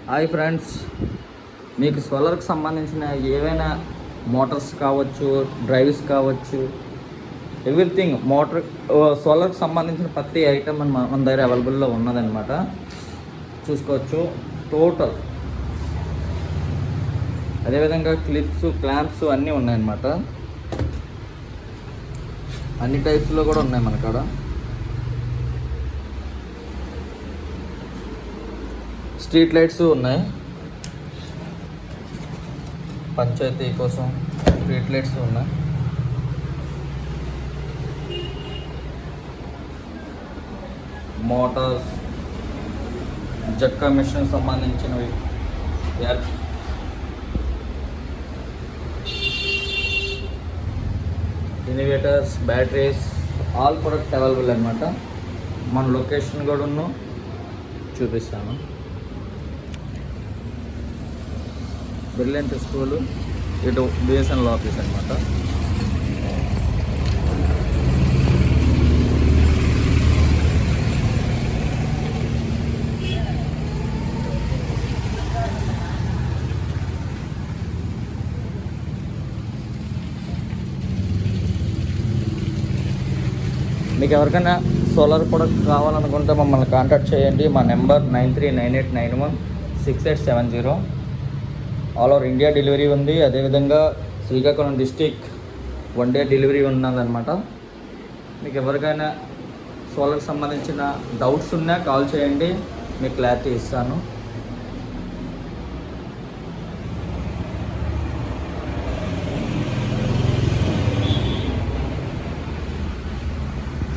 Hi friends, మీకు సోలార్కి సంబంధించిన ఏవైనా మోటార్స్ కావచ్చు, డ్రైవ్స్ కావచ్చు, ఎవ్రీథింగ్ సోలార్కి సంబంధించిన ప్రతి ఐటమ్ మన దగ్గర అవైలబుల్లో ఉన్నదన్నమాట. చూసుకోవచ్చు టోటల్. అదేవిధంగా క్లిప్స్, క్లాంప్స్ అన్నీ ఉన్నాయన్నమాట. అన్ని టైప్స్లో కూడా ఉన్నాయి మన కాడ. స్ట్రీట్ లైట్స్ ఉన్నాయి, పంచాయతీ కోసం స్ట్రీట్ లైట్స్ ఉన్నాయి. మోటార్స్, జక్క మిషన్ సంబంధించినవి, inverters, batteries, all product available అనమాట. మన లొకేషన్ కూడా చూపిస్తాను. బ్రిలియంట్ స్కూలు, ఇటు బిఎస్ఎన్ఎల్ ఆఫీస్ అనమాట. మీకు ఎవరికైనా సోలార్ ప్రొడక్ట్ కావాలనుకుంటే మమ్మల్ని కాంటాక్ట్ చేయండి. మా number 9398916870. All over India delivery ఉంది. అదేవిధంగా శ్రీకాకుళం డిస్టిక్ 1 డే డెలివరీ ఉన్నదన్నమాట. మీకు ఎవరికైనా సోలార్కి సంబంధించిన డౌట్స్ ఉన్నా కాల్ చేయండి, మీకు క్లారిటీ ఇస్తాను.